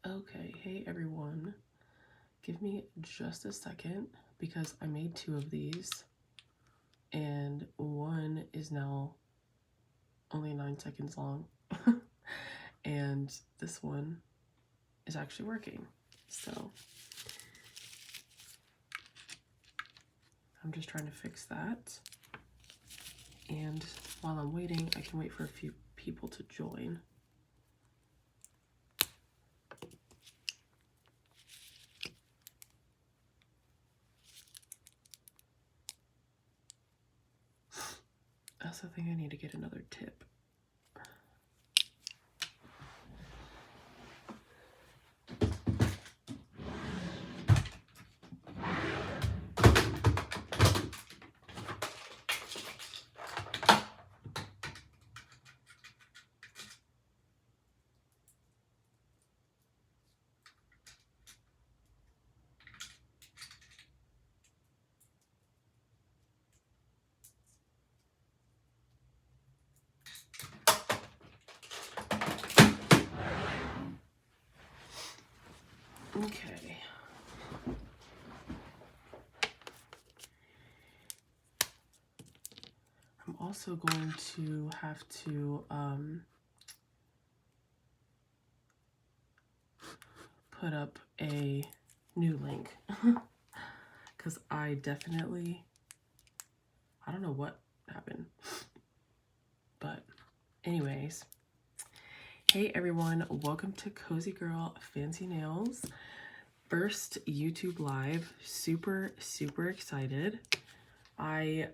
Okay, hey everyone. Give me just a second because I made 2 of these and one is now only 9 seconds long. And this one is actually working. So I'm just trying to fix that. And while I'm waiting, I can wait for a few people to join. I also think I need to get another tip. Okay. I'm also going to have to put up a new link because I don't know what happened, but anyways, hey everyone, welcome to Cozy Girl Fancy Nails first YouTube live. Super excited. I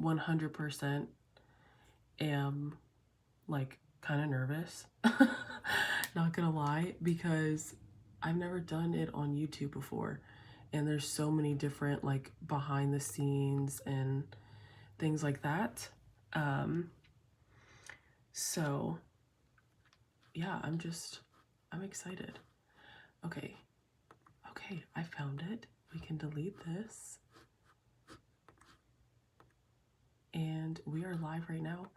100% am like kind of nervous, not gonna lie, because I've never done it on YouTube before, and there's so many different like behind the scenes and things like that. So yeah, I'm excited. Okay, I found it. We can delete this. And we are live right now.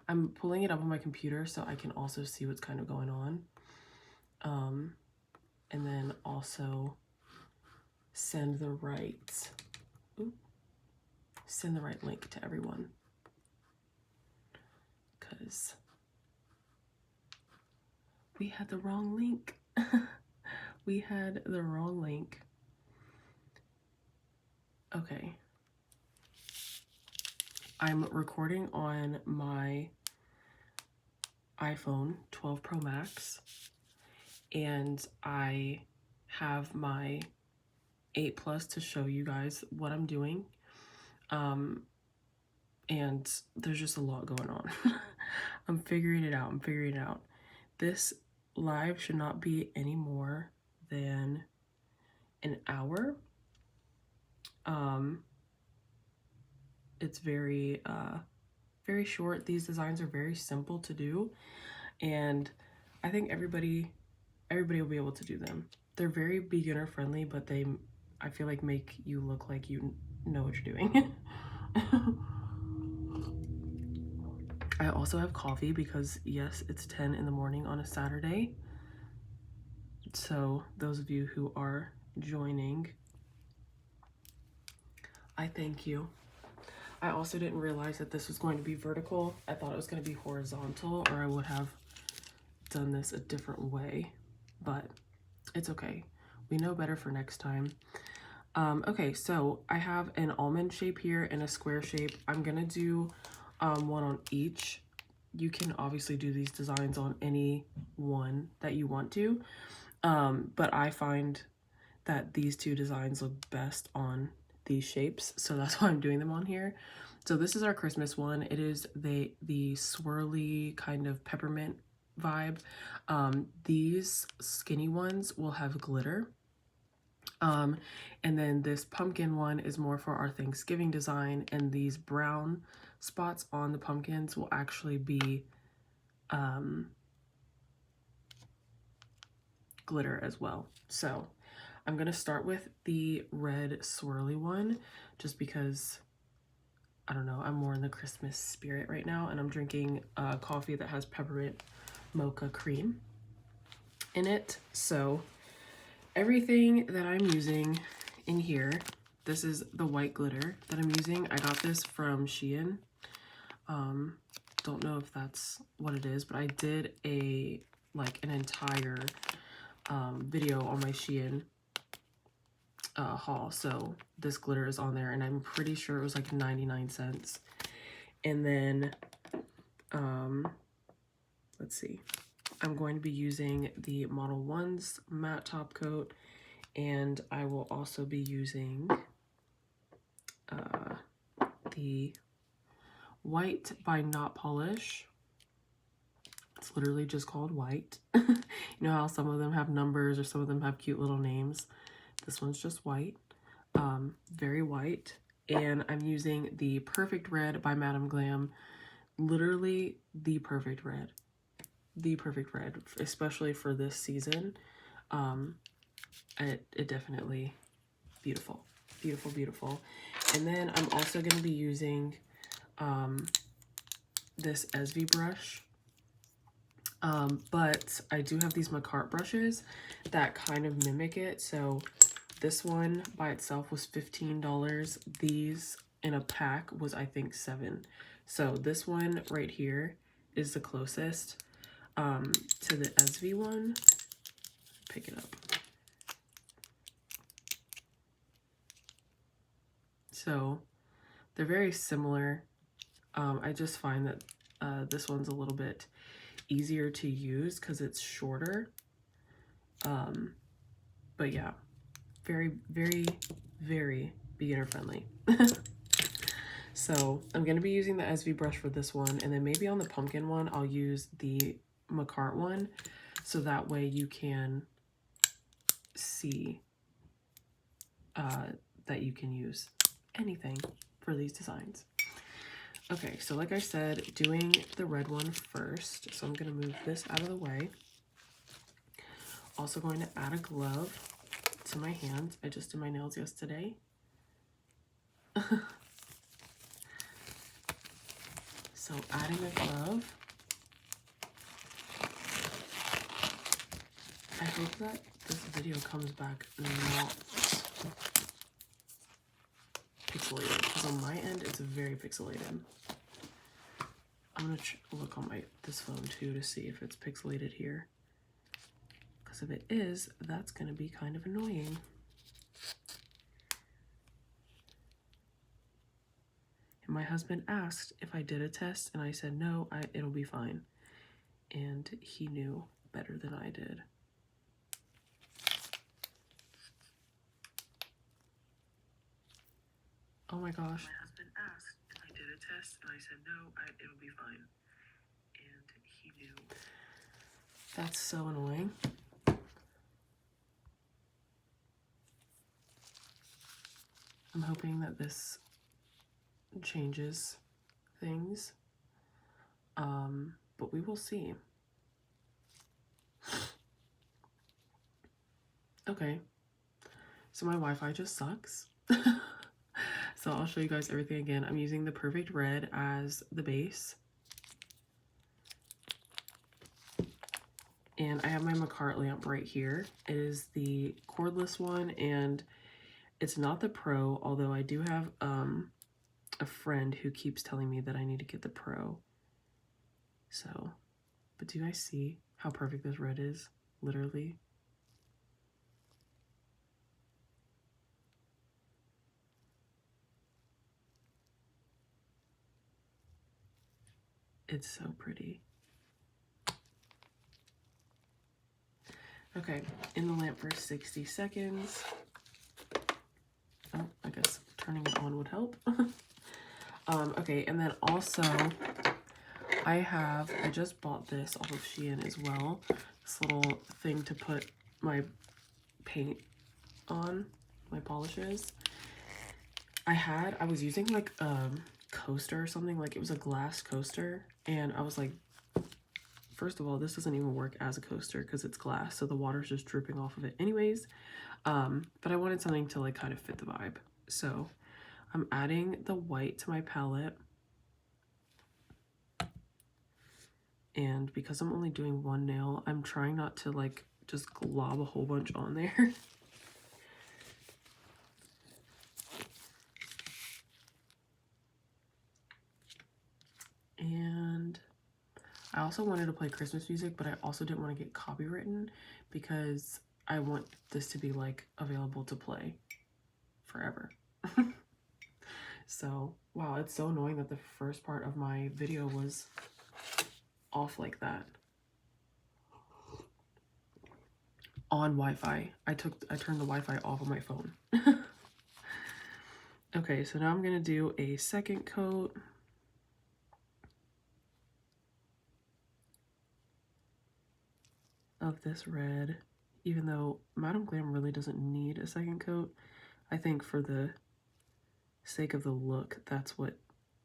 I'm pulling it up on my computer so I can also see what's kind of going on. And then also send the right link to everyone. Because we had the wrong link. We had the wrong link. Okay. I'm recording on my iPhone 12 Pro Max, and I have my 8 Plus to show you guys what I'm doing. And there's just a lot going on. I'm figuring it out. This live should not be any more than an hour. It's very short. These designs are very simple to do, and I think everybody will be able to do them. They're very beginner friendly, but I feel like make you look like you know what you're doing. I also have coffee because yes, it's 10 in the morning on a Saturday. So those of you who are joining, I thank you. I also didn't realize that this was going to be vertical. I thought it was going to be horizontal, or I would have done this a different way, but it's okay. We know better for next time. Okay, so I have an almond shape here and a square shape. I'm gonna do one on each. You can obviously do these designs on any one that you want to, but I find that these 2 designs look best on these shapes, so that's why I'm doing them on here. So this is our Christmas one. It is the swirly kind of peppermint vibe. These skinny ones will have glitter. And then this pumpkin one is more for our Thanksgiving design, and these brown spots on the pumpkins will actually be glitter as well. So I'm gonna start with the red swirly one just because, I don't know, I'm more in the Christmas spirit right now, and I'm drinking coffee that has peppermint mocha cream. in it. So everything that I'm using in here, this is the white glitter that I'm using. I got this from Shein. Don't know if that's what it is, but I did an entire video on my Shein haul. So this glitter is on there, and I'm pretty sure it was like 99 cents. And then, let's see. I'm going to be using the Model 1's matte top coat, and I will also be using the White by Not Polish. It's literally just called white. You know how some of them have numbers or some of them have cute little names? This one's just white, very white. And I'm using the Perfect Red by Madame Glam. Literally the perfect red. The perfect red, especially for this season. It definitely, beautiful, beautiful, beautiful. And then I'm also going to be using this Essie brush. But I do have these Macart brushes that kind of mimic it. So this one by itself was $15. These in a pack was, I think, $7. So this one right here is the closest to the Essie one. Pick it up. So they're very similar. I just find that this one's a little bit easier to use because it's shorter. But yeah, very, very, very beginner friendly. So I'm going to be using the Essie brush for this one, and then maybe on the pumpkin one, I'll use the Macart one, so that way you can see that you can use anything for these designs. Okay, so like I said, doing the red one first. So I'm going to move this out of the way. Also going to add a glove to my hands. I just did my nails yesterday. So adding a glove. I hope that this video comes back not pixelated, because on my end it's very pixelated. I'm gonna look on this phone too to see if it's pixelated here, because if it is, that's gonna be kind of annoying. And my husband asked if I did a test, and I said no, it'll be fine, and he knew better than I did. Oh my gosh. My husband asked if I did a test, and I said no, it'll be fine. And he knew. That's so annoying. I'm hoping that this changes things. But we will see. Okay. So my Wi-Fi just sucks. So I'll show you guys everything again. I'm using the Perfect Red as the base. And I have my Macart lamp right here. It is the cordless one, and it's not the Pro, although I do have a friend who keeps telling me that I need to get the Pro. So, but do you guys see how perfect this red is? Literally. It's so pretty. Okay, in the lamp for 60 seconds. Oh, I guess turning it on would help. Okay, and then also I just bought this off of Shein as well. This little thing to put my paint on, my polishes. I was using like coaster or something, like it was a glass coaster, and I was like, first of all, this doesn't even work as a coaster because it's glass, so the water's just dripping off of it anyways. But I wanted something to like kind of fit the vibe, so I'm adding the white to my palette, and because I'm only doing one nail, I'm trying not to like just glob a whole bunch on there. And I also wanted to play Christmas music, but I also didn't want to get copywritten because I want this to be like available to play forever. So, wow, it's so annoying that the first part of my video was off like that. On Wi-Fi. I turned the Wi-Fi off on my phone. Okay, so now I'm gonna do a second coat. Of this red, even though Madam Glam really doesn't need a second coat. I think for the sake of the look, that's what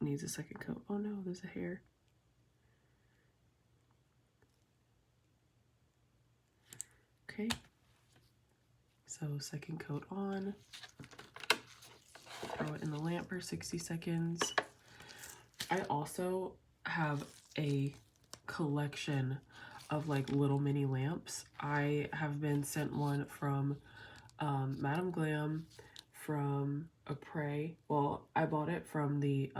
needs a second coat. Oh no, there's a hair. Okay, so second coat on, throw it in the lamp for 60 seconds. I also have a collection of like little mini lamps. I have been sent one from Madam Glam, from Apres. Well, I bought it from the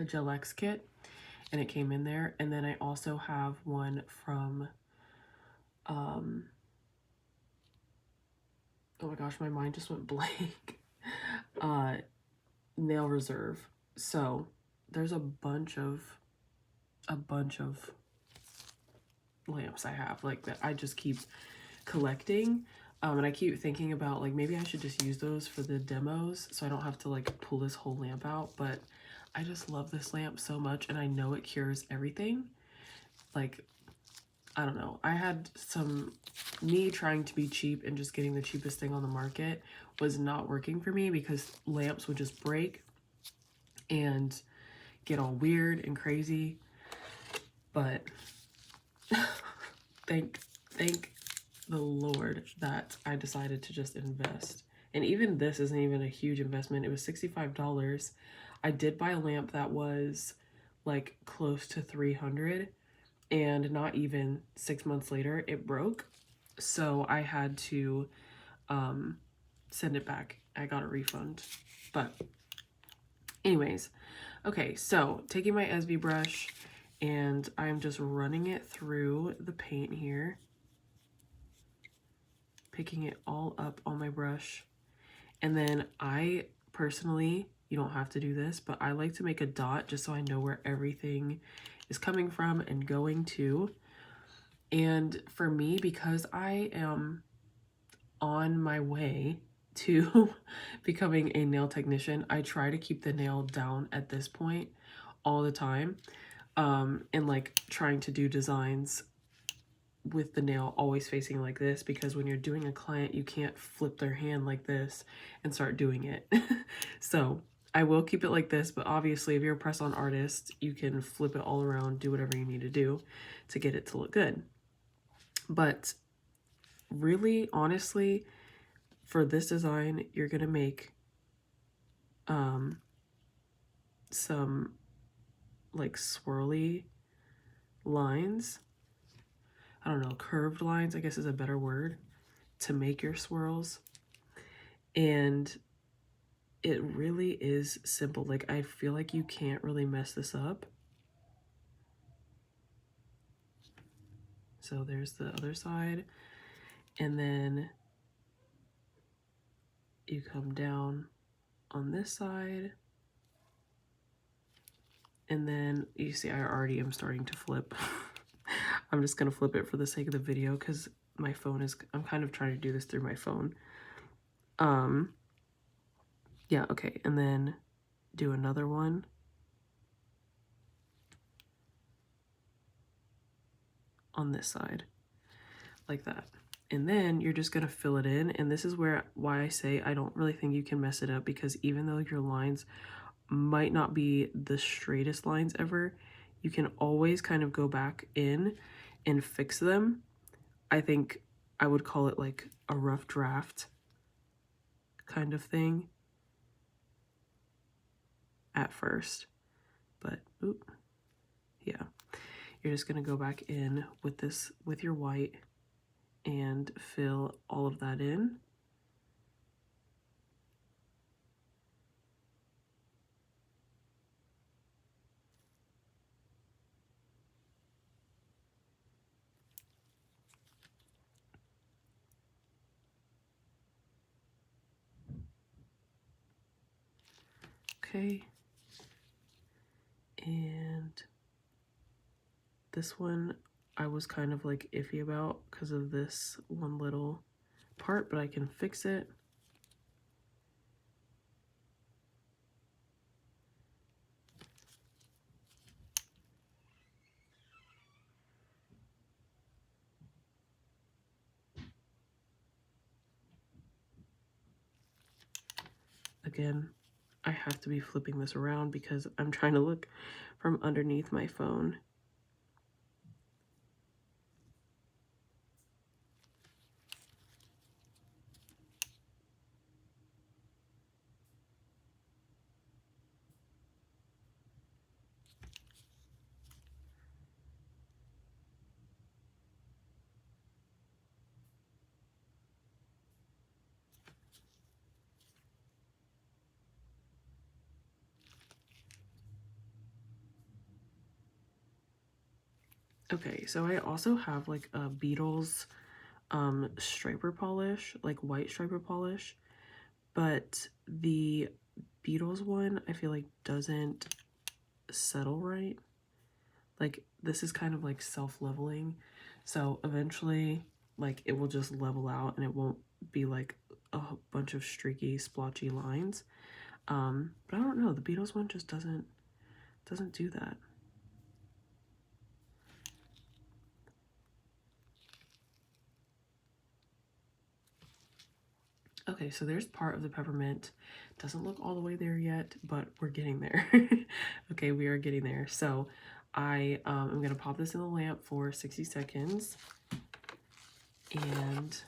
Gel X kit, and it came in there. And then I also have one from oh my gosh, my mind just went blank. Nail Reserve. So there's a bunch of lamps I have like that I just keep collecting. And I keep thinking about like maybe I should just use those for the demos so I don't have to like pull this whole lamp out. But I just love this lamp so much, and I know it cures everything. Like, I don't know. I had me trying to be cheap and just getting the cheapest thing on the market was not working for me because lamps would just break and get all weird and crazy. But thank the Lord that I decided to just invest. And even this isn't even a huge investment. It was $65. I did buy a lamp that was like close to $300, and not even 6 months later it broke. So I had to send it back. I got a refund. But anyways, okay, so taking my Esby brush, and I'm just running it through the paint here, picking it all up on my brush. And then I personally, you don't have to do this, but I like to make a dot just so I know where everything is coming from and going to. And for me, because I am on my way to becoming a nail technician, I try to keep the nail down at this point all the time. And like trying to do designs with the nail always facing like this, because when you're doing a client, you can't flip their hand like this and start doing it. So I will keep it like this, but obviously if you're a press-on artist, you can flip it all around, do whatever you need to do to get it to look good. But really, honestly, for this design, you're gonna make some like swirly lines. I don't know, curved lines, I guess is a better word, to make your swirls. And it really is simple. Like, I feel like you can't really mess this up. So there's the other side. And then you come down on this side. And then you see I already am starting to flip. I'm just going to flip it for the sake of the video because my phone is, I'm kind of trying to do this through my phone. Yeah, okay, and then do another one. On this side, like that. And then you're just gonna fill it in. And this is why I say I don't really think you can mess it up, because even though your lines might not be the straightest lines ever, you can always kind of go back in and fix them. I think I would call it like a rough draft kind of thing at first, but yeah, you're just going to go back in with this, with your white, and fill all of that in. Okay. And this one I was kind of like iffy about because of this one little part, but I can fix it. Again, I have to be flipping this around because I'm trying to look from underneath my phone. Okay, so I also have like a Beetles striper polish, like white striper polish, but the Beetles one I feel like doesn't settle right. Like this is kind of like self-leveling, so eventually like it will just level out and it won't be like a bunch of streaky splotchy lines. But I don't know, the Beetles one just doesn't do that. Okay, so there's part of the peppermint. Doesn't look all the way there yet, but we're getting there. Okay, we are getting there. So I am gonna pop this in the lamp for 60 seconds. And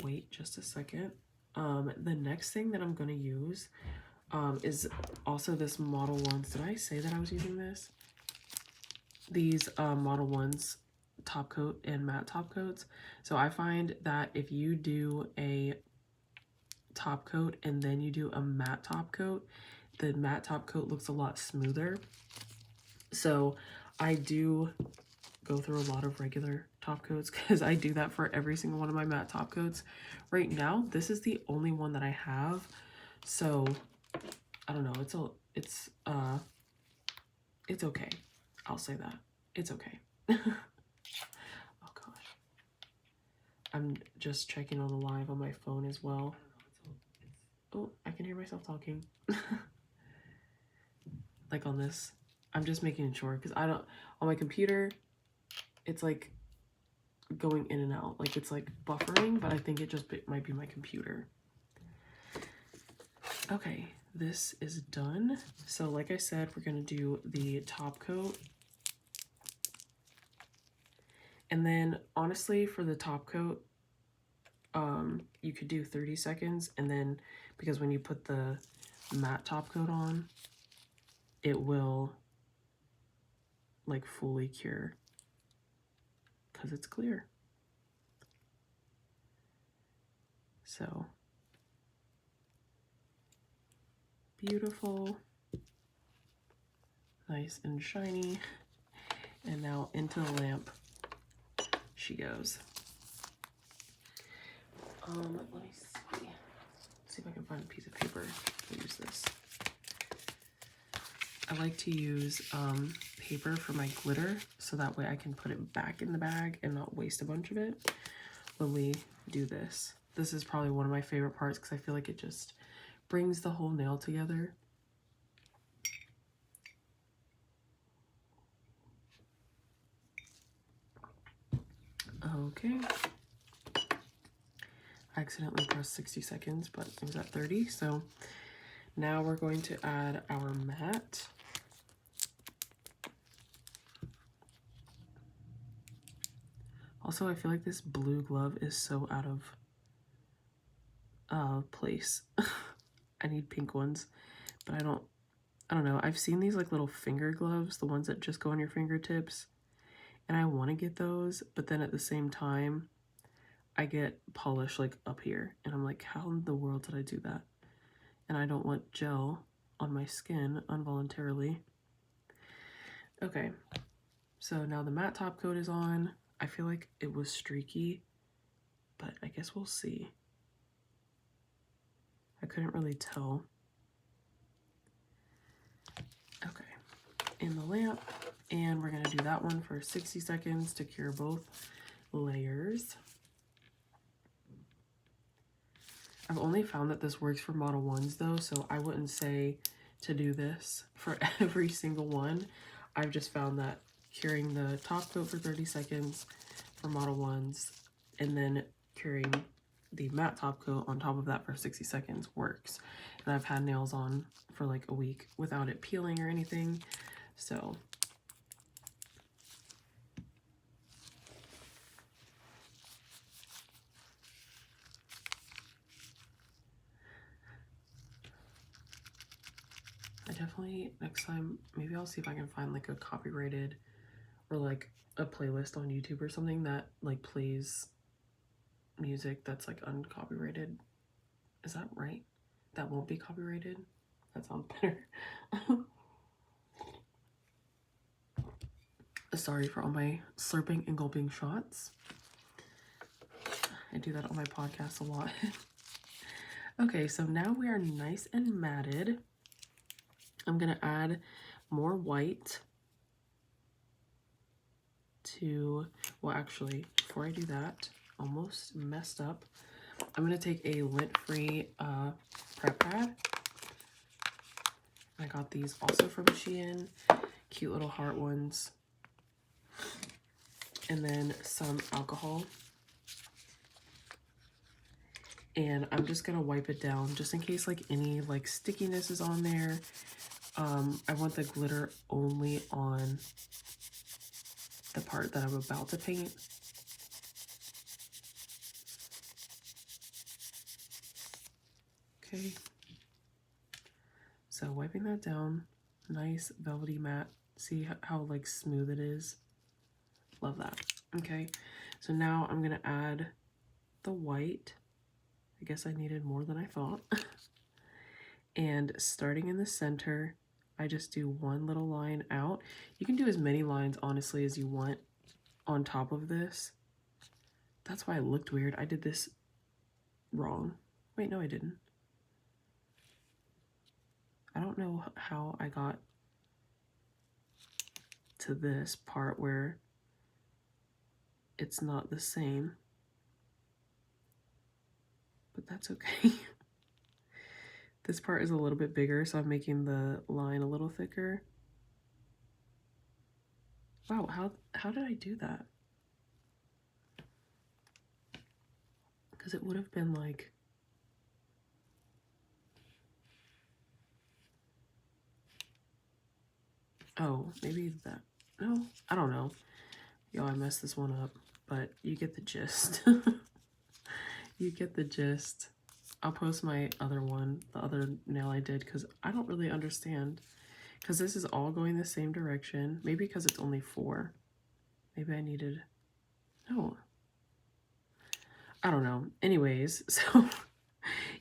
wait just a second. The next thing that I'm gonna use is also this Model 1s. Did I say that I was using this? These Model 1s top coat and matte top coats. So I find that if you do a top coat and then you do a matte top coat, the matte top coat looks a lot smoother. So I do go through a lot of regular top coats because I do that for every single one of my matte top coats. Right now, this is the only one that I have. So I don't know, it's okay. I'll say that. It's okay. Oh gosh. I'm just checking on the live on my phone as well. Oh, I can hear myself talking. Like on this. I'm just making sure because I don't, on my computer, it's like going in and out. Like it's like buffering, but I think it just might be my computer. Okay, this is done. So like I said, we're gonna do the top coat. And then honestly, for the top coat, you could do 30 seconds, and then because when you put the matte top coat on, it will like fully cure because it's clear. So beautiful, nice and shiny. And now into the lamp she goes. Let me see. See if I can find a piece of paper to use this. I like to use paper for my glitter so that way I can put it back in the bag and not waste a bunch of it when we do this. This is probably one of my favorite parts because I feel like it just brings the whole nail together. Okay. I accidentally pressed 60 seconds, but it was at 30. So now we're going to add our matte. Also, I feel like this blue glove is so out of place. I need pink ones, but I don't I don't know. I've seen these like little finger gloves, the ones that just go on your fingertips, and I want to get those, but then at the same time, I get polish like up here, and I'm like, how in the world did I do that? And I don't want gel on my skin involuntarily. Okay, so now the matte top coat is on. I feel like it was streaky, but I guess we'll see. I couldn't really tell. Okay, in the lamp, and we're gonna do that one for 60 seconds to cure both layers. I've only found that this works for Model 1s though, so I wouldn't say to do this for every single one. I've just found that curing the top coat for 30 seconds for Model 1s and then curing the matte top coat on top of that for 60 seconds works. And I've had nails on for like a week without it peeling or anything, so I definitely, next time, maybe I'll see if I can find like a copyrighted or like a playlist on YouTube or something that like plays music that's like uncopyrighted. Is that right? That won't be copyrighted? That sounds better. Sorry for all my slurping and gulping shots. I do that on my podcast a lot. Okay, so now we are nice and matted. I'm gonna add more white to, well actually, before I do that, almost messed up. I'm gonna take a lint-free prep pad. I got these also from Shein, cute little heart ones. And then some alcohol. And I'm just gonna wipe it down just in case like any like stickiness is on there. I want the glitter only on the part that I'm about to paint. Okay. So wiping that down, nice velvety matte. See how like smooth it is? Love that. Okay, so now I'm gonna add the white. I guess I needed more than I thought. And starting in the center, I just do one little line out. You can do as many lines, honestly, as you want on top of this. That's why it looked weird. I did this wrong. Wait, no, I didn't. I don't know how I got to this part where it's not the same. But that's okay. This part is a little bit bigger, so I'm making the line a little thicker. Wow, how did I do that? Because it would have been like, oh, maybe that, no, I don't know. Yo, I messed this one up, but you get the gist. You get the gist. I'll post my other one, the other nail I did, because I don't really understand. Because this is all going the same direction. Maybe because it's only 4. Maybe I needed, no. I don't know. Anyways, so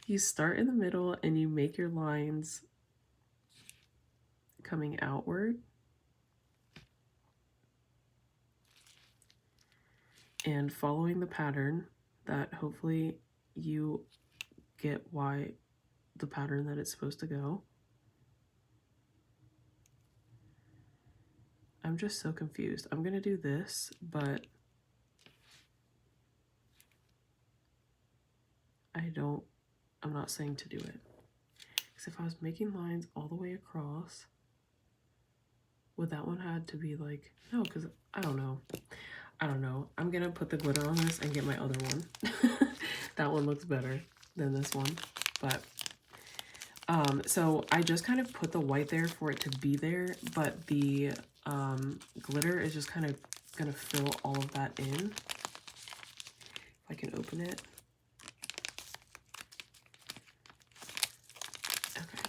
you start in the middle and you make your lines coming outward. And following the pattern that hopefully you get why the pattern that it's supposed to go. I'm just so confused. I'm gonna do this, but I'm not saying to do it. Because if I was making lines all the way across, would that one had to be like, no, because I don't know. I don't know. I'm gonna put the glitter on this and get my other one. That one looks better than this one. But so I just kind of put the white there for it to be there, but the glitter is just kind of gonna fill all of that in. If I can open it. Okay.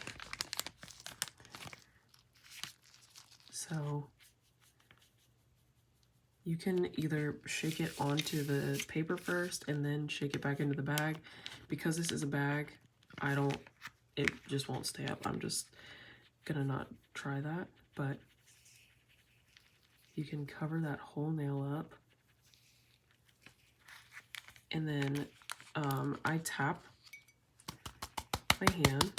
So you can either shake it onto the paper first and then shake it back into the bag. Because this is a bag, it just won't stay up. I'm just gonna not try that, but you can cover that whole nail up. And then I tap my hand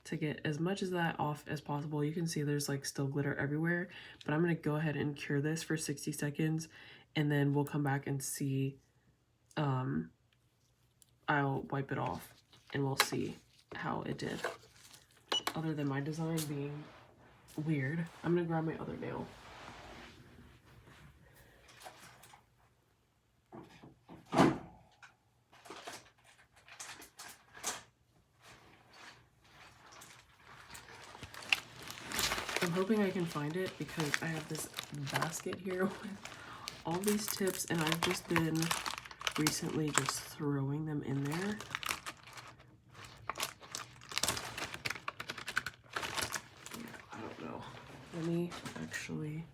to get as much of that off as possible. You can see there's like still glitter everywhere, but I'm gonna go ahead and cure this for 60 seconds and then we'll come back and see. I'll wipe it off and we'll see how it did. Other than my design being weird, I'm gonna grab my other nail. I'm hoping I can find it because I have this basket here with all these tips and I've just been recently just throwing them in there. Yeah, I don't know. Let me actually...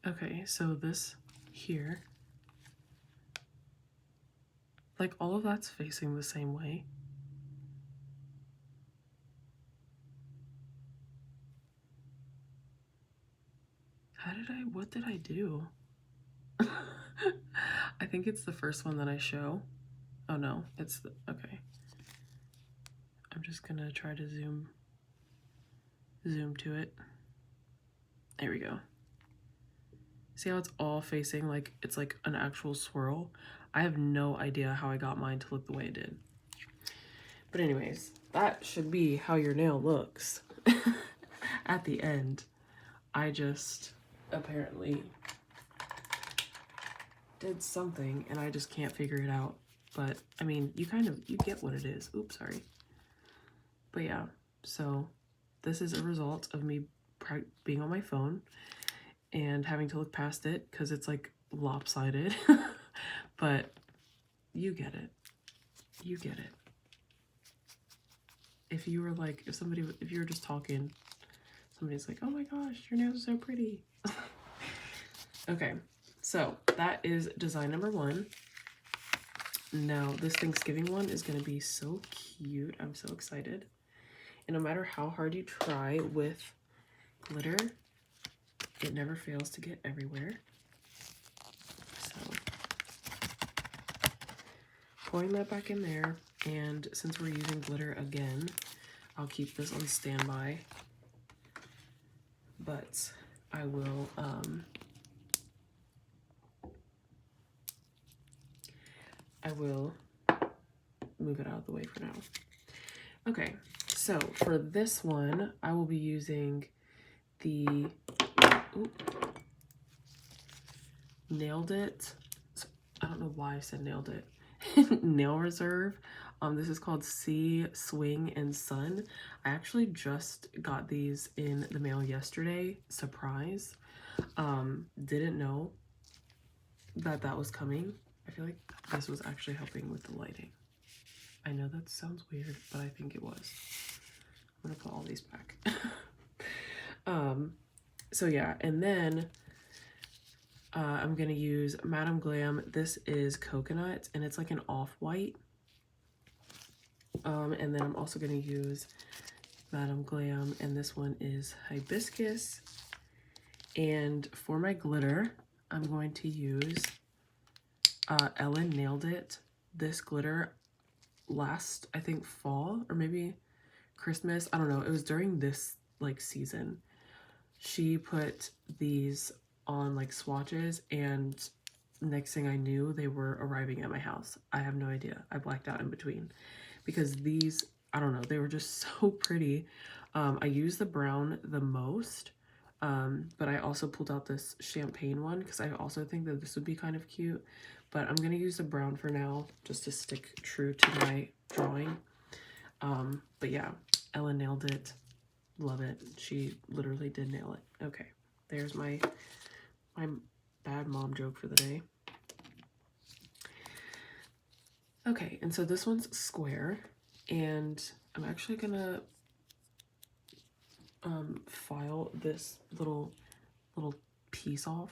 Okay, so this here, like all of that's facing the same way. What did I do? I think it's the first one that I show. Oh no, okay. I'm just gonna try to zoom to it. There we go. See how it's all facing like it's like an actual swirl? I have no idea how I got mine to look the way it did. But anyways, that should be how your nail looks at the end. I just apparently did something and I just can't figure it out. But I mean, you get what it is. Oops, sorry. But yeah, so this is a result of me being on my phone and having to look past it because it's like lopsided. But you get it. You get it. If you were like, if you were just talking, somebody's like, oh my gosh, your nails are so pretty. Okay, so that is design number 1. Now this Thanksgiving one is gonna be so cute. I'm so excited. And no matter how hard you try with glitter, it never fails to get everywhere. So pouring that back in there, and since we're using glitter again, I'll keep this on standby, but I will move it out of the way for now. Okay, so for this one, I will be using the Nailed It. I don't know why I said Nailed It. Nail Reserve. This is called Sea, Swing, and Sun. I actually just got these in the mail yesterday. Surprise. Didn't know that was coming. I feel like this was actually helping with the lighting. I know that sounds weird, but I think it was. I'm gonna put all these back. So yeah, and then I'm gonna use Madame Glam. This is coconut and it's like an off-white. And then I'm also gonna use Madame Glam, and this one is hibiscus. And for my glitter, I'm going to use Ellen Nailed It. This glitter last, I think, fall or maybe Christmas. I don't know. It was during this like season. She put these on like swatches, and next thing I knew, they were arriving at my house. I have no idea. I blacked out in between because these, I don't know, they were just so pretty. I use the brown the most, but I also pulled out this champagne one because I also think that this would be kind of cute. But I'm going to use the brown for now just to stick true to my drawing. But yeah, Ella nailed it. Love it. She literally did nail it. Okay, there's my bad mom joke for the day. Okay, and so this one's square, and I'm actually gonna file this little piece off.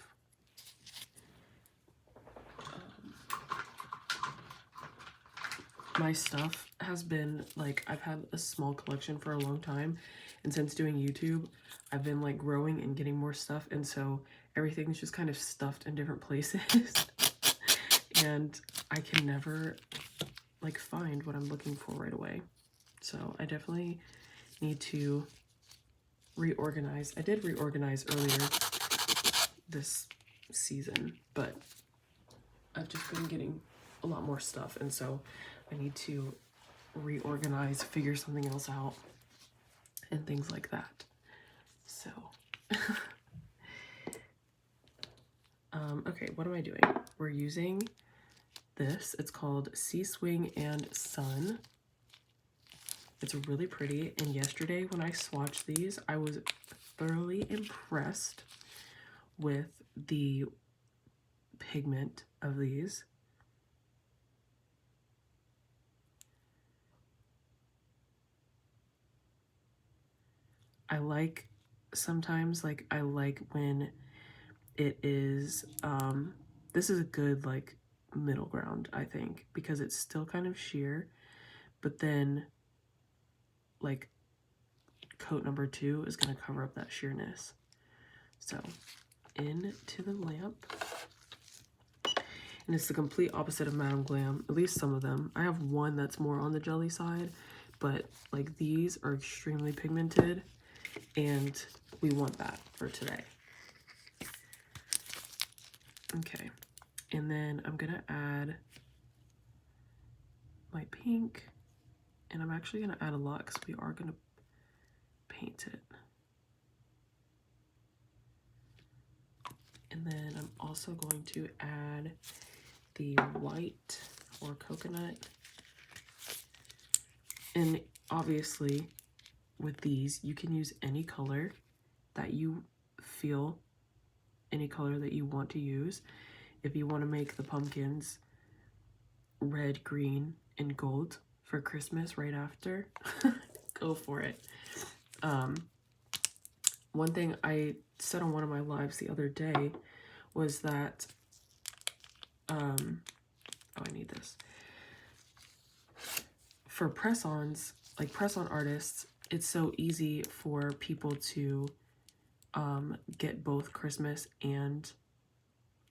My stuff has been like, I've had a small collection for a long time, and since doing YouTube I've been like growing and getting more stuff, and so everything's just kind of stuffed in different places and I can never like find what I'm looking for right away. So I definitely need to reorganize. I did reorganize earlier this season, but I've just been getting a lot more stuff, and so I need to reorganize, figure something else out, and things like that. So okay, what am I doing? We're using this. It's called Sea Swing and Sun. It's really pretty, and yesterday when I swatched these, I was thoroughly impressed with the pigment of these. I like sometimes, like, I like when it is, this is a good, like, middle ground, I think, because it's still kind of sheer, but then, like, coat number 2 is going to cover up that sheerness. So, into the lamp. And it's the complete opposite of Madam Glam, at least some of them. I have one that's more on the jelly side, but, like, these are extremely pigmented, and we want that for today. Okay, and then I'm gonna add my pink, and I'm actually gonna add a lot because we are gonna paint it. And then I'm also going to add the white or coconut. And obviously with these, you can use any color that you feel, any color that you want to use. If you want to make the pumpkins red, green, and gold for Christmas right after, go for it. One thing I said on one of my lives the other day was that, oh, I need this. For press-ons, like press-on artists, it's so easy for people to get both Christmas and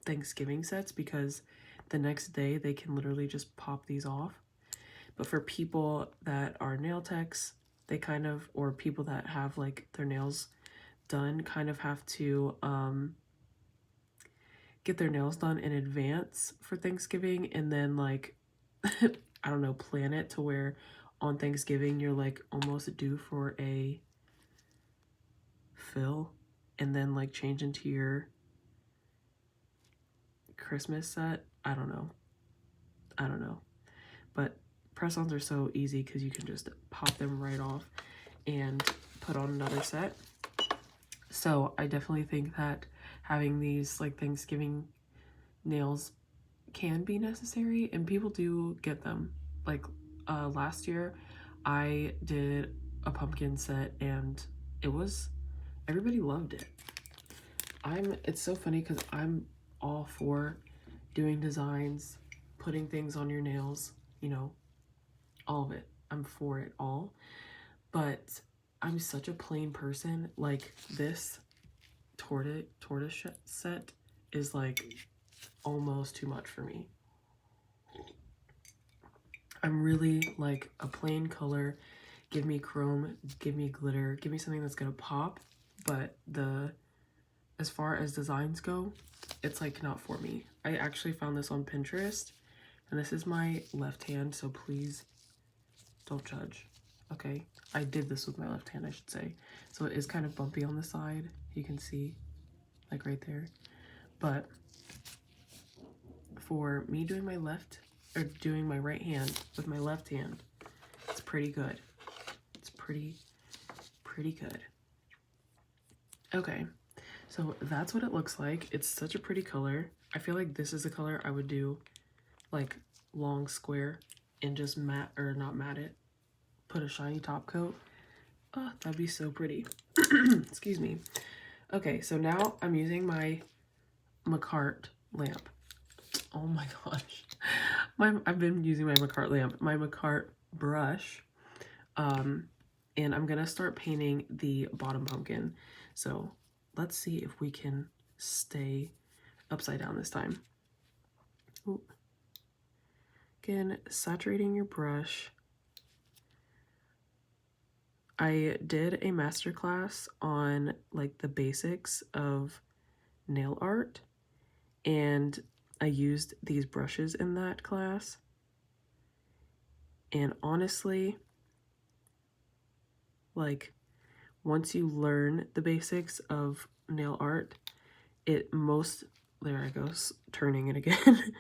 Thanksgiving sets because the next day they can literally just pop these off. But for people that are nail techs, they kind of, or people that have like their nails done, kind of have to get their nails done in advance for Thanksgiving, and then like I don't know, plan it to where on Thanksgiving you're like almost due for a fill, and then like change into your Christmas set. I don't know, but press-ons are so easy because you can just pop them right off and put on another set. So I definitely think that having these like Thanksgiving nails can be necessary, and people do get them. Like last year I did a pumpkin set and everybody loved it. It's so funny because I'm all for doing designs, putting things on your nails, you know, all of it. I'm for it all. But I'm such a plain person. Like this tortoise set is like almost too much for me. I'm really like a plain color. Give me chrome, give me glitter, give me something that's gonna pop. But as far as designs go, it's like not for me. I actually found this on Pinterest, and this is my left hand, so please don't judge, okay? I did this with my left hand, I should say. So it is kind of bumpy on the side. You can see, like right there. But for me doing my right hand with my left hand, it's pretty good. pretty good. Okay, so that's what it looks like. It's such a pretty color. I feel like this is the color I would do like long square and just matte, or not matte it, put a shiny top coat. Oh, that'd be so pretty. Excuse me. Okay, so now I'm using my Macart lamp. Oh my gosh. I've been using my Macart lamp, my Macart brush. And I'm gonna start painting the bottom pumpkin. So let's see if we can stay upside down this time. Ooh. Again, saturating your brush. I did a masterclass on like the basics of nail art, and I used these brushes in that class. And honestly, like, once you learn the basics of nail art, there I go, turning it again.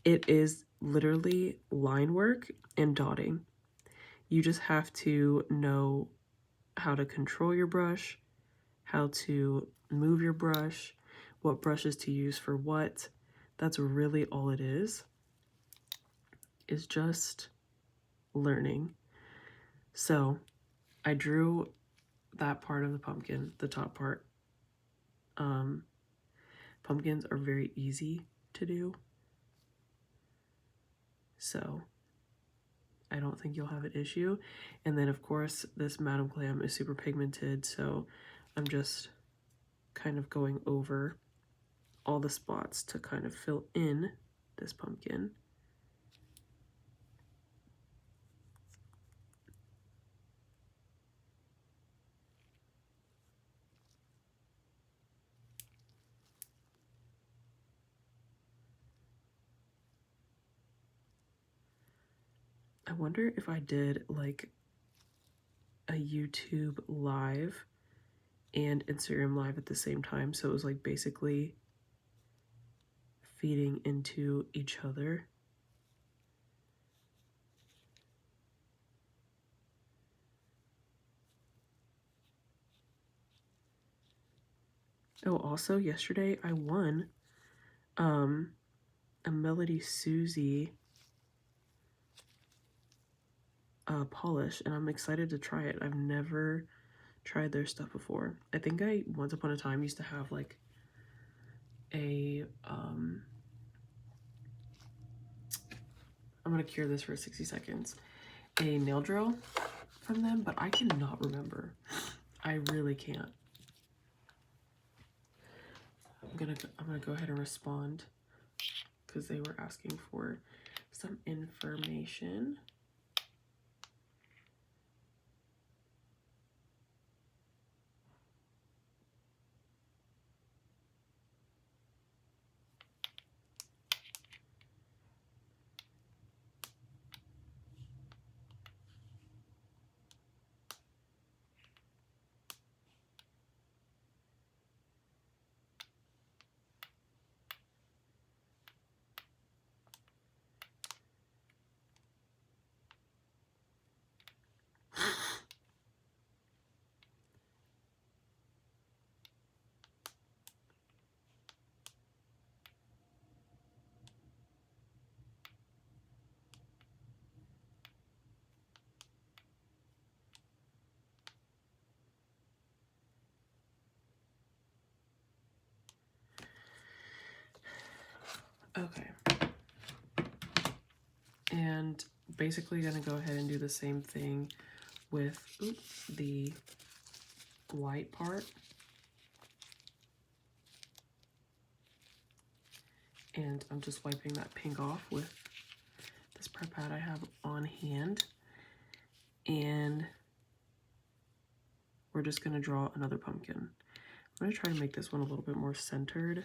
It is literally line work and dotting. You just have to know how to control your brush, how to move your brush, what brushes to use for what. That's really all it is just learning. So I drew that part of the pumpkin, the top part. Pumpkins are very easy to do, so I don't think you'll have an issue. And then of course this Madame Glam is super pigmented, so I'm just kind of going over all the spots to kind of fill in this pumpkin. I wonder if I did like a YouTube live and Instagram live at the same time, so it was like basically feeding into each other. Oh, also yesterday I won a Melody Susie polish, and I'm excited to try it. I've never tried their stuff before. I think I once upon a time used to have like a I'm gonna cure this for 60 seconds, a nail drill from them, but I cannot remember. I really can't. I'm gonna go ahead and respond because they were asking for some information. Okay. And basically gonna go ahead and do the same thing with the white part. And I'm just wiping that pink off with this prep pad I have on hand. And we're just gonna draw another pumpkin. I'm gonna try to make this one a little bit more centered.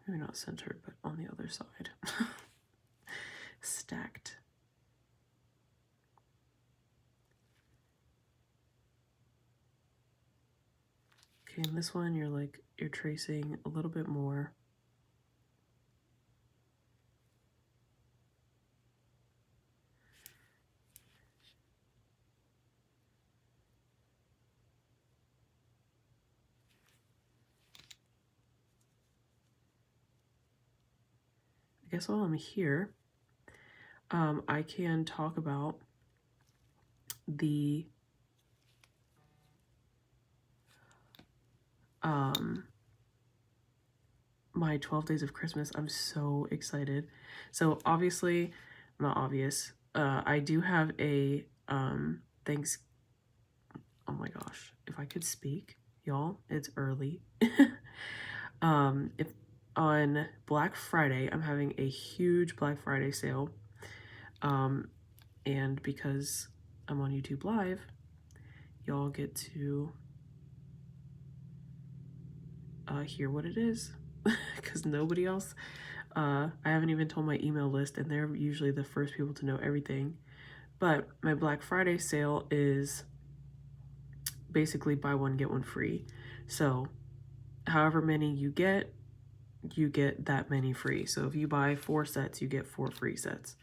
Maybe not centered, but on the other side. Stacked. Okay, in this one you're tracing a little bit more guess while I'm here, I can talk about the my 12 days of Christmas. I'm so excited. So obviously, not obvious, I do have a thanks. Oh my gosh, if I could speak, y'all, it's early. If on Black Friday, I'm having a huge Black Friday sale. And because I'm on YouTube Live, y'all get to hear what it is, because nobody else, I haven't even told my email list, and they're usually the first people to know everything. But my Black Friday sale is basically buy one, get one free. So however many you get that many free. So if you buy 4 sets, you get 4 free sets.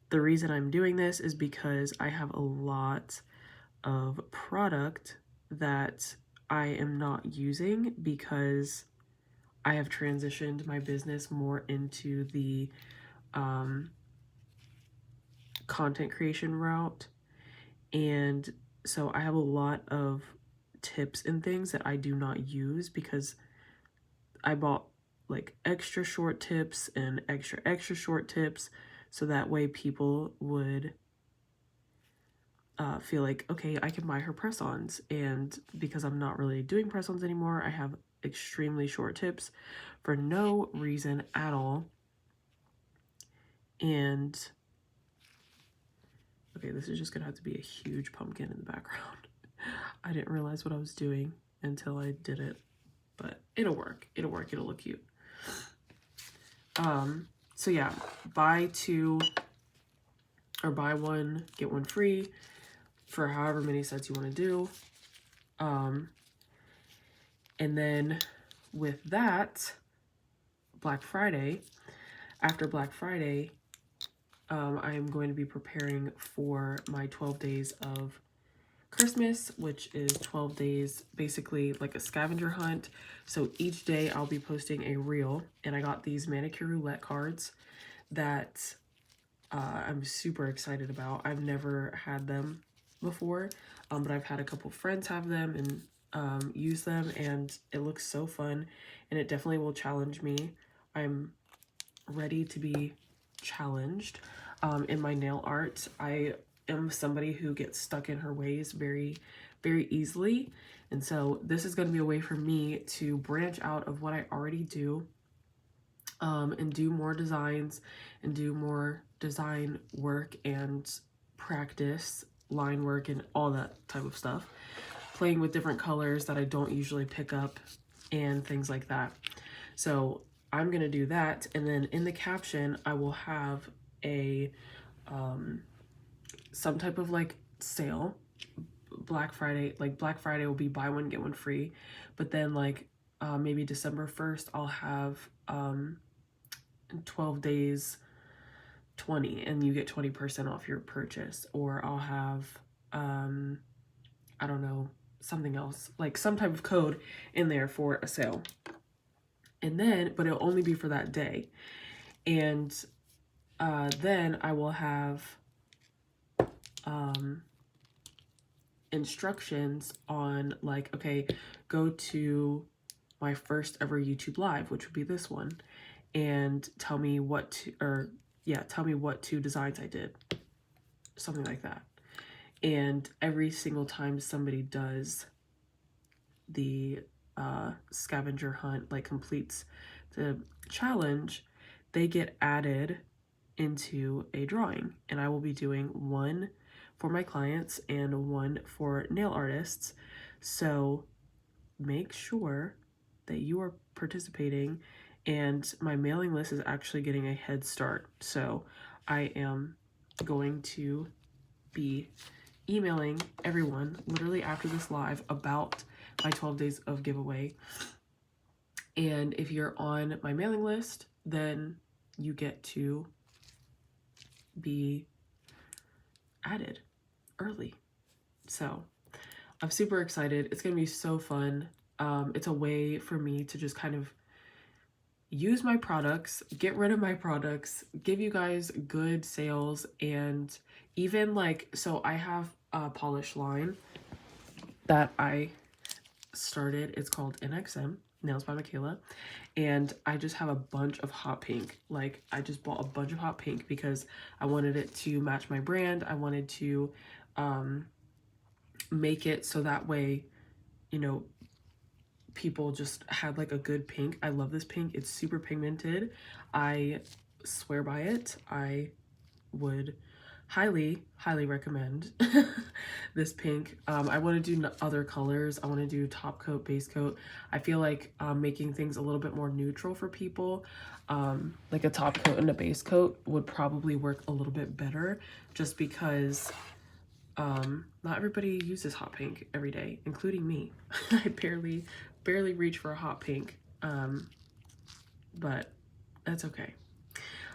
The reason I'm doing this is because I have a lot of product that I am not using because I have transitioned my business more into the content creation route. And so I have a lot of tips and things that I do not use because I bought like extra short tips and extra short tips, so that way people would feel like, okay, I can buy her press-ons. And because I'm not really doing press-ons anymore, I have extremely short tips for no reason at all. And okay, this is just gonna have to be a huge pumpkin in the background. I didn't realize what I was doing until I did it, but it'll work. It'll look cute. So yeah, buy 2 or buy 1, get 1 free for however many sets you want to do. And then with that, Black Friday, after Black Friday, I am going to be preparing for my 12 days of Christmas, which is 12 days, basically like a scavenger hunt. So each day I'll be posting a reel, and I got these manicure roulette cards that I'm super excited about. I've never had them before, but I've had a couple friends have them and use them, and it looks so fun, and it definitely will challenge me. I'm ready to be challenged in my nail art. I am somebody who gets stuck in her ways very, very easily, and so this is going to be a way for me to branch out of what I already do, and do more designs and do more design work and practice line work and all that type of stuff, playing with different colors that I don't usually pick up and things like that. So I'm gonna do that, and then in the caption I will have a some type of like sale. Black Friday will be buy one get one free, but then like maybe December 1st I'll have 12 days 20 and you get 20% off your purchase. Or I'll have I don't know, something else, like some type of code in there for a sale. And then, but it'll only be for that day. And then I will have instructions on like, okay, go to my first ever YouTube live, which would be this one, and tell me what tell me what 2 designs I did, something like that. And every single time somebody does the scavenger hunt, like completes the challenge, they get added into a drawing, and I will be doing 1 for my clients and 1 for nail artists. So make sure that you are participating, and my mailing list is actually getting a head start. So I am going to be emailing everyone literally after this live about my 12 days of giveaway. And if you're on my mailing list, then you get to be added early. So I'm super excited. It's gonna be so fun. It's a way for me to just kind of use my products, get rid of my products, give you guys good sales, and even like, so I have a polish line that I started. It's called NXM, Nails by Michaela, and I just have a bunch of hot pink. Like, I just bought a bunch of hot pink because I wanted it to match my brand. I wanted to make it so that way, you know, people just had like a good pink. I love this pink. It's super pigmented. I swear by it. I would highly recommend this pink. I want to do other colors. I want to do top coat, base coat. I feel like making things a little bit more neutral for people, like a top coat and a base coat, would probably work a little bit better, just because not everybody uses hot pink every day, including me. I barely reach for a hot pink, but that's okay.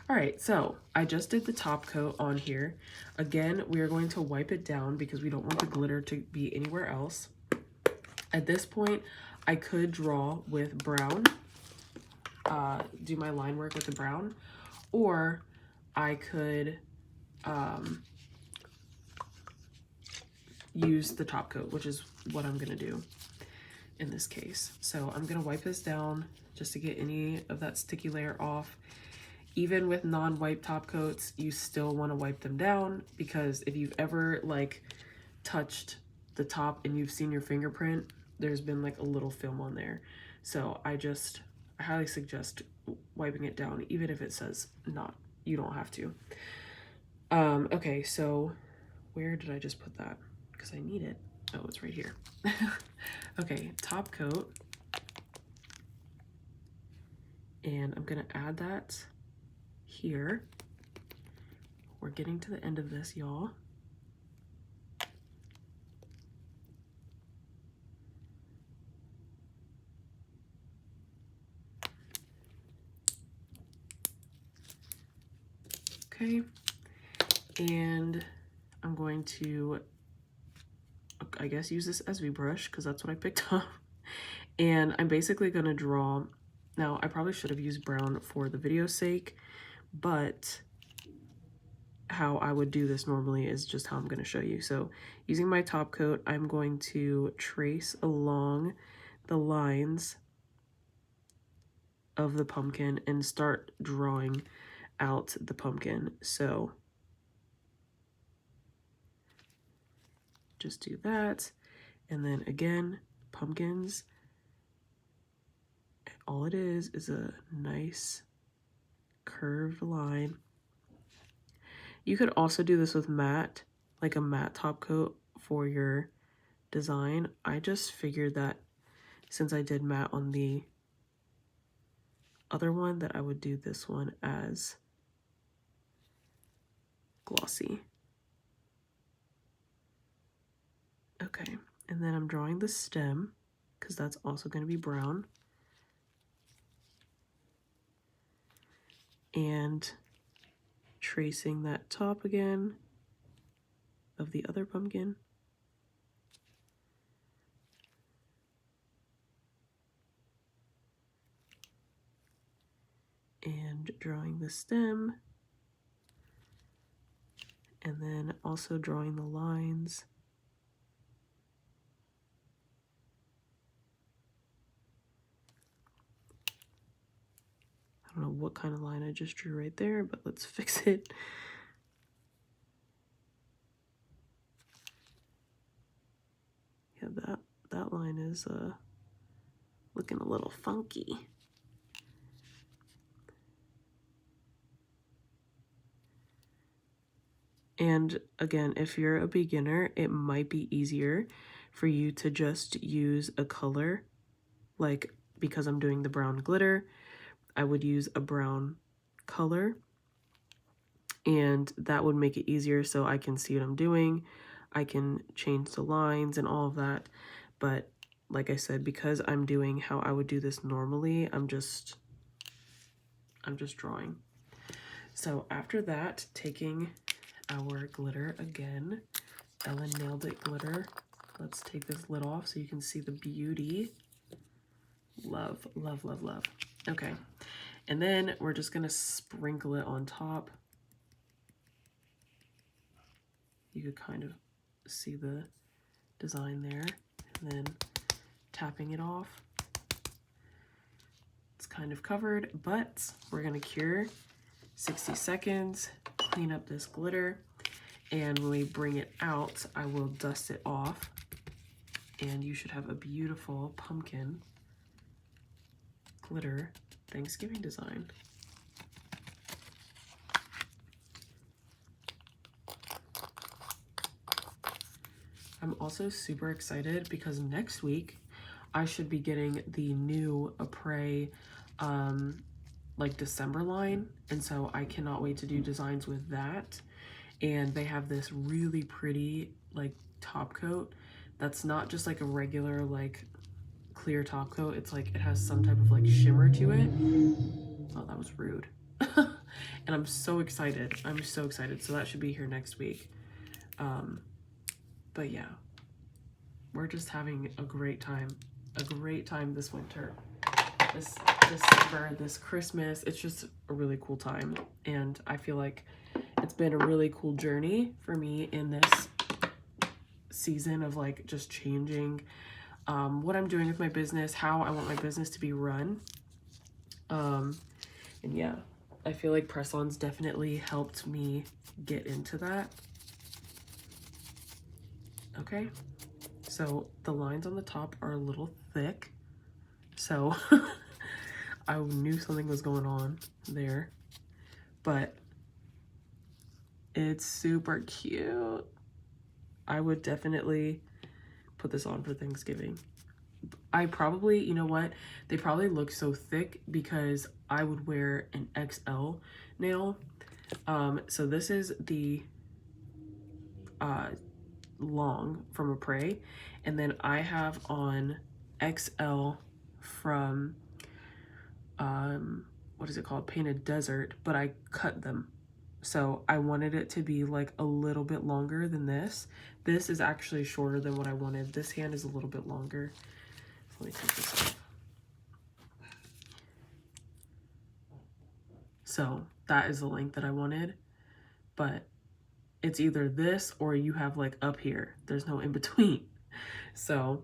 All right, so I just did the top coat on here. Again, we are going to wipe it down because we don't want the glitter to be anywhere else. At this point, I could draw with brown, do my line work with the brown, or I could use the top coat, which is what I'm gonna do in this case. So I'm gonna wipe this down just to get any of that sticky layer off. Even with non-wipe top coats, you still want to wipe them down, because if you've ever like touched the top and you've seen your fingerprint, there's been like a little film on there. So I highly suggest wiping it down, even if it says not, you don't have to. Okay, so where did I just put that? Because I need it. Oh, it's right here. Okay, top coat. And I'm gonna add that here. We're getting to the end of this, y'all. Okay, and I'm going to, I guess, use this Essie brush because that's what I picked up. And I'm basically gonna draw, now I probably should have used brown for the video's sake, but how I would do this normally is just how I'm going to show you. So using my top coat, I'm going to trace along the lines of the pumpkin and start drawing out the pumpkin. So just do that. And then again, pumpkins, all it is a nice curved line. You could also do this with matte, like a matte top coat for your design. I just figured that since I did matte on the other one, that I would do this one as glossy. Okay, and then I'm drawing the stem because that's also going to be brown. And tracing that top again of the other pumpkin. And drawing the stem. And then also drawing the lines. I don't know what kind of line I just drew right there, but let's fix it. Yeah, that line is looking a little funky. And again, if you're a beginner, it might be easier for you to just use a color. Like, because I'm doing the brown glitter, I would use a brown color, and that would make it easier so I can see what I'm doing. I can change the lines and all of that. But like I said, because I'm doing how I would do this normally, I'm just drawing. So after that, taking our glitter again, Ellen Nailed It glitter. Let's take this lid off so you can see the beauty. Love, love, love, love. Okay, And then we're just gonna sprinkle it on top. You could kind of see the design there, and then tapping it off. It's kind of covered, but we're gonna cure 60 seconds, clean up this glitter, and when we bring it out, I will dust it off, and you should have a beautiful pumpkin glitter Thanksgiving design. I'm also super excited because next week I should be getting the new Apres like December line, and so I cannot wait to do designs with that. And they have this really pretty like top coat that's not just like a regular like clear top coat. It's like it has some type of like shimmer to it. Oh, that was rude. And I'm so excited. I'm so excited. So that should be here next week. But yeah, we're just having a great time this winter, this December, this Christmas. It's just a really cool time, and I feel like it's been a really cool journey for me in this season of like just changing what I'm doing with my business, how I want my business to be run. And yeah, I feel like press-ons definitely helped me get into that. Okay, so the lines on the top are a little thick, so I knew something was going on there, but it's super cute. I would definitely put this on for Thanksgiving. I probably, you know what, they probably look so thick because I would wear an XL nail. So this is the long from Apres, and then I have on XL from what is it called, Painted Desert, but I cut them, so I wanted it to be like a little bit longer than this. This is actually shorter than what I wanted. This hand is a little bit longer. Let me take this off. So that is the length that I wanted, but it's either this or you have like up here. There's no in between. So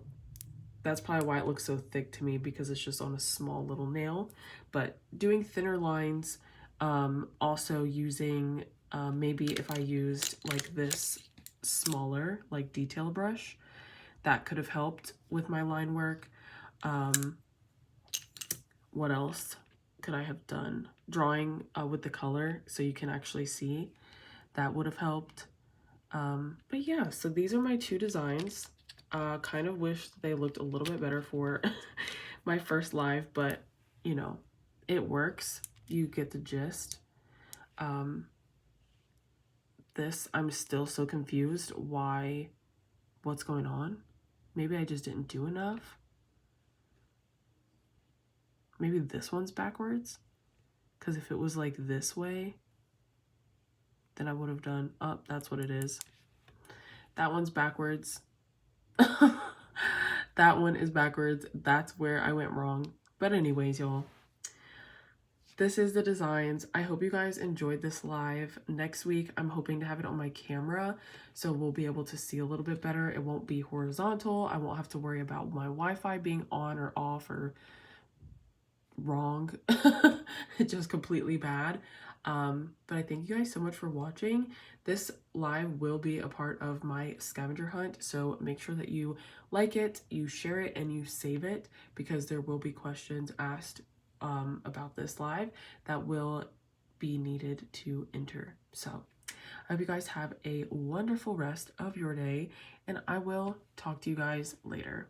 that's probably why it looks so thick to me, because it's just on a small little nail. But doing thinner lines, also using, maybe if I used like this smaller like detail brush, that could have helped with my line work. What else could I have done? Drawing with the color so you can actually see, that would have helped. But yeah, so these are my two designs. Kind of wish they looked a little bit better for my first live, but you know, it works. You get the gist. This, I'm still so confused what's going on. Maybe I just didn't do enough. Maybe this one's backwards, because if it was like this way, then I would have done, oh, that's what it is. That one's backwards. That one is backwards. That's where I went wrong. But anyways, y'all, this is the designs. I hope you guys enjoyed this live. Next week, I'm hoping to have it on my camera, so we'll be able to see a little bit better. It won't be horizontal. I won't have to worry about my Wi-Fi being on or off or wrong. Just completely bad. But I thank you guys so much for watching. This live will be a part of my scavenger hunt, so make sure that you like it, you share it, and you save it, because there will be questions asked about this live that will be needed to enter. So I hope you guys have a wonderful rest of your day, and I will talk to you guys later.